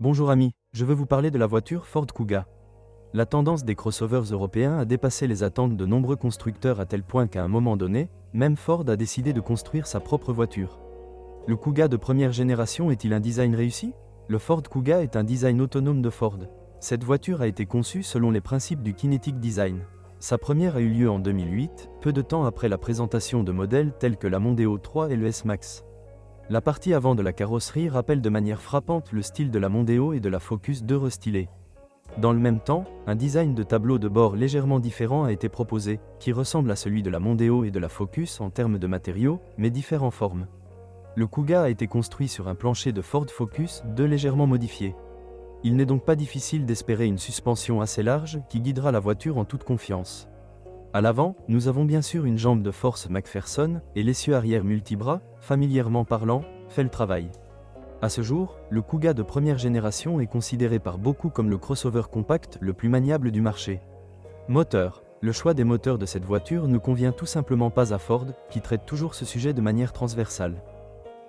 Bonjour amis, je veux vous parler de la voiture Ford Kuga. La tendance des crossovers européens a dépassé les attentes de nombreux constructeurs à tel point qu'à un moment donné, même Ford a décidé de construire sa propre voiture. Le Kuga de première génération est-il un design réussi? Le Ford Kuga est un design autonome de Ford. Cette voiture a été conçue selon les principes du kinetic design. Sa première a eu lieu en 2008, peu de temps après la présentation de modèles tels que la Mondeo 3 et le S-Max. La partie avant de la carrosserie rappelle de manière frappante le style de la Mondeo et de la Focus 2 restylée. Dans le même temps, un design de tableau de bord légèrement différent a été proposé, qui ressemble à celui de la Mondeo et de la Focus en termes de matériaux, mais diffère en forme. Le Kuga a été construit sur un plancher de Ford Focus 2 légèrement modifié. Il n'est donc pas difficile d'espérer une suspension assez large qui guidera la voiture en toute confiance. À l'avant, nous avons bien sûr une jambe de force McPherson et l'essieu arrière multibras, familièrement parlant, fait le travail. À ce jour, le Kuga de première génération est considéré par beaucoup comme le crossover compact le plus maniable du marché. Moteur. Le choix des moteurs de cette voiture ne convient tout simplement pas à Ford, qui traite toujours ce sujet de manière transversale.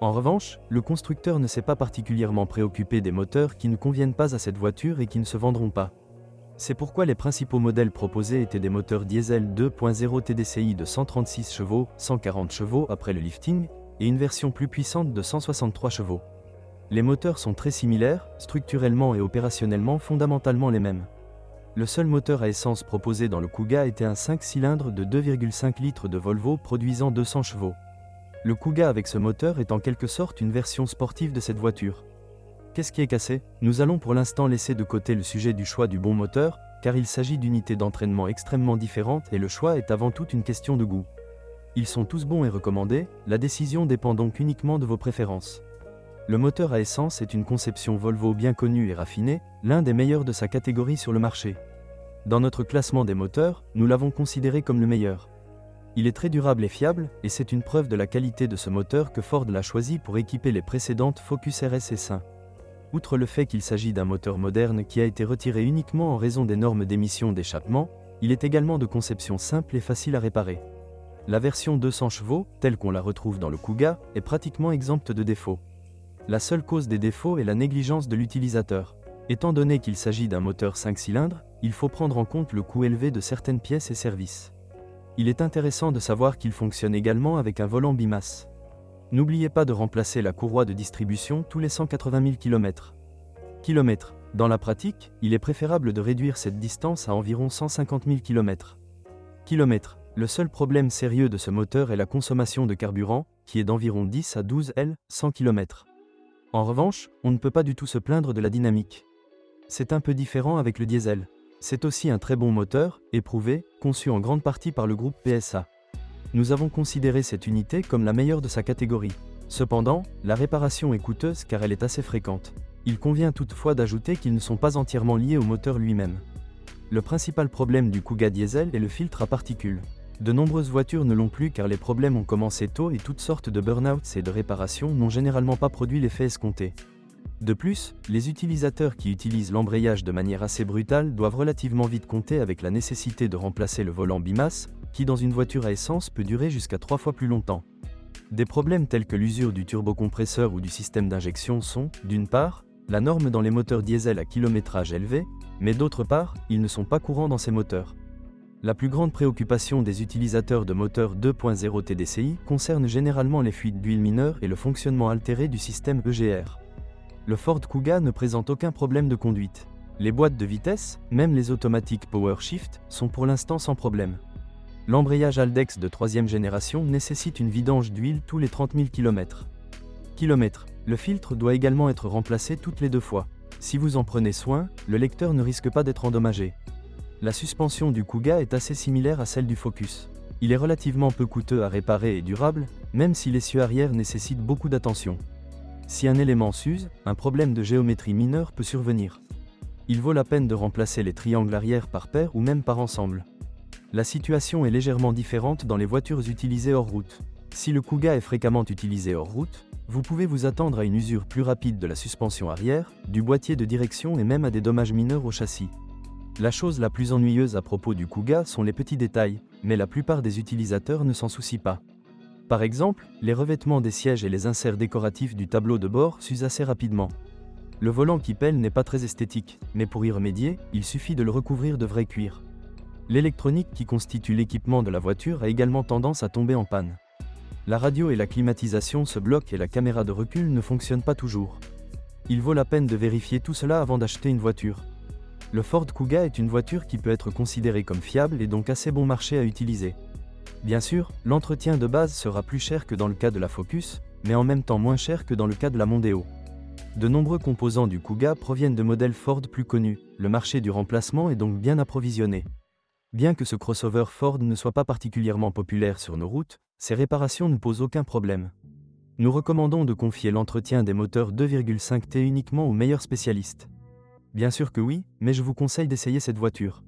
En revanche, le constructeur ne s'est pas particulièrement préoccupé des moteurs qui ne conviennent pas à cette voiture et qui ne se vendront pas. C'est pourquoi les principaux modèles proposés étaient des moteurs diesel 2.0 TDCi de 136 chevaux, 140 chevaux après le lifting, et une version plus puissante de 163 chevaux. Les moteurs sont très similaires, structurellement et opérationnellement fondamentalement les mêmes. Le seul moteur à essence proposé dans le Kuga était un 5 cylindres de 2,5 litres de Volvo produisant 200 chevaux. Le Kuga avec ce moteur est en quelque sorte une version sportive de cette voiture. Qu'est-ce qui est cassé? Nous allons pour l'instant laisser de côté le sujet du choix du bon moteur, car il s'agit d'unités d'entraînement extrêmement différentes et le choix est avant tout une question de goût. Ils sont tous bons et recommandés, la décision dépend donc uniquement de vos préférences. Le moteur à essence est une conception Volvo bien connue et raffinée, l'un des meilleurs de sa catégorie sur le marché. Dans notre classement des moteurs, nous l'avons considéré comme le meilleur. Il est très durable et fiable, et c'est une preuve de la qualité de ce moteur que Ford l'a choisi pour équiper les précédentes Focus RS et S1. Outre le fait qu'il s'agit d'un moteur moderne qui a été retiré uniquement en raison des normes d'émission d'échappement, il est également de conception simple et facile à réparer. La version 200 chevaux, telle qu'on la retrouve dans le Kuga, est pratiquement exempte de défauts. La seule cause des défauts est la négligence de l'utilisateur. Étant donné qu'il s'agit d'un moteur 5 cylindres, il faut prendre en compte le coût élevé de certaines pièces et services. Il est intéressant de savoir qu'il fonctionne également avec un volant bimasse. N'oubliez pas de remplacer la courroie de distribution tous les 180 000 km. Dans la pratique, il est préférable de réduire cette distance à environ 150 000 km. Le seul problème sérieux de ce moteur est la consommation de carburant, qui est d'environ 10 à 12 L, 100 km. En revanche, on ne peut pas du tout se plaindre de la dynamique. C'est un peu différent avec le diesel. C'est aussi un très bon moteur, éprouvé, conçu en grande partie par le groupe PSA. Nous avons considéré cette unité comme la meilleure de sa catégorie. Cependant, la réparation est coûteuse car elle est assez fréquente. Il convient toutefois d'ajouter qu'ils ne sont pas entièrement liés au moteur lui-même. Le principal problème du Kuga diesel est le filtre à particules. De nombreuses voitures ne l'ont plus car les problèmes ont commencé tôt et toutes sortes de burn-outs et de réparations n'ont généralement pas produit l'effet escompté. De plus, les utilisateurs qui utilisent l'embrayage de manière assez brutale doivent relativement vite compter avec la nécessité de remplacer le volant bimasse, qui dans une voiture à essence peut durer jusqu'à 3 fois plus longtemps. Des problèmes tels que l'usure du turbocompresseur ou du système d'injection sont, d'une part, la norme dans les moteurs diesel à kilométrage élevé, mais d'autre part, ils ne sont pas courants dans ces moteurs. La plus grande préoccupation des utilisateurs de moteurs 2.0 TDCi concerne généralement les fuites d'huile mineure et le fonctionnement altéré du système EGR. Le Ford Kuga ne présente aucun problème de conduite. Les boîtes de vitesse, même les automatiques Power Shift, sont pour l'instant sans problème. L'embrayage Haldex de 3e génération nécessite une vidange d'huile tous les 30 000 km. Le filtre doit également être remplacé toutes les 2 fois. Si vous en prenez soin, le lecteur ne risque pas d'être endommagé. La suspension du Kuga est assez similaire à celle du Focus. Il est relativement peu coûteux à réparer et durable, même si l'essieu arrière nécessite beaucoup d'attention. Si un élément s'use, un problème de géométrie mineure peut survenir. Il vaut la peine de remplacer les triangles arrière par paire ou même par ensemble. La situation est légèrement différente dans les voitures utilisées hors route. Si le Kuga est fréquemment utilisé hors route, vous pouvez vous attendre à une usure plus rapide de la suspension arrière, du boîtier de direction et même à des dommages mineurs au châssis. La chose la plus ennuyeuse à propos du Kuga sont les petits détails, mais la plupart des utilisateurs ne s'en soucient pas. Par exemple, les revêtements des sièges et les inserts décoratifs du tableau de bord s'usent assez rapidement. Le volant qui pèle n'est pas très esthétique, mais pour y remédier, il suffit de le recouvrir de vrai cuir. L'électronique qui constitue l'équipement de la voiture a également tendance à tomber en panne. La radio et la climatisation se bloquent et la caméra de recul ne fonctionne pas toujours. Il vaut la peine de vérifier tout cela avant d'acheter une voiture. Le Ford Kuga est une voiture qui peut être considérée comme fiable et donc assez bon marché à utiliser. Bien sûr, l'entretien de base sera plus cher que dans le cas de la Focus, mais en même temps moins cher que dans le cas de la Mondeo. De nombreux composants du Kuga proviennent de modèles Ford plus connus, le marché du remplacement est donc bien approvisionné. Bien que ce crossover Ford ne soit pas particulièrement populaire sur nos routes, ses réparations ne posent aucun problème. Nous recommandons de confier l'entretien des moteurs 2,5 T uniquement aux meilleurs spécialistes. Bien sûr que oui, mais je vous conseille d'essayer cette voiture.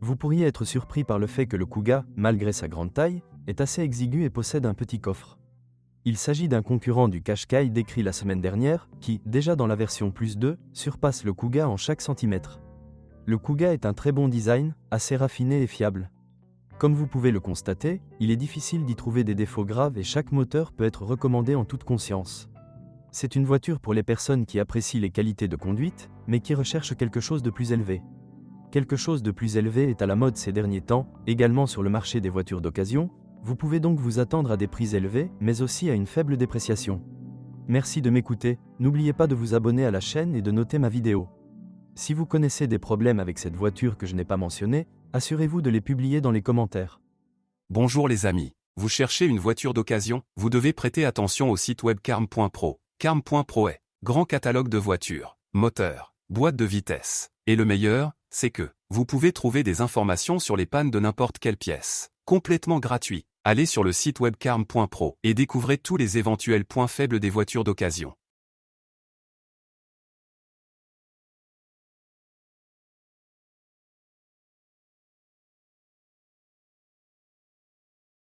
Vous pourriez être surpris par le fait que le Kuga, malgré sa grande taille, est assez exigu et possède un petit coffre. Il s'agit d'un concurrent du Qashqai décrit la semaine dernière, qui, déjà dans la version Plus 2, surpasse le Kuga en chaque centimètre. Le Kuga est un très bon design, assez raffiné et fiable. Comme vous pouvez le constater, il est difficile d'y trouver des défauts graves et chaque moteur peut être recommandé en toute conscience. C'est une voiture pour les personnes qui apprécient les qualités de conduite, mais qui recherchent quelque chose de plus élevé. Quelque chose de plus élevé est à la mode ces derniers temps, également sur le marché des voitures d'occasion. Vous pouvez donc vous attendre à des prix élevés, mais aussi à une faible dépréciation. Merci de m'écouter, n'oubliez pas de vous abonner à la chaîne et de noter ma vidéo. Si vous connaissez des problèmes avec cette voiture que je n'ai pas mentionnée, assurez-vous de les publier dans les commentaires. Bonjour les amis, vous cherchez une voiture d'occasion, vous devez prêter attention au site web carm.pro. Carm.pro est grand catalogue de voitures, moteurs, boîtes de vitesse. Et le meilleur, c'est que vous pouvez trouver des informations sur les pannes de n'importe quelle pièce, complètement gratuit. Allez sur le site web carm.pro et découvrez tous les éventuels points faibles des voitures d'occasion.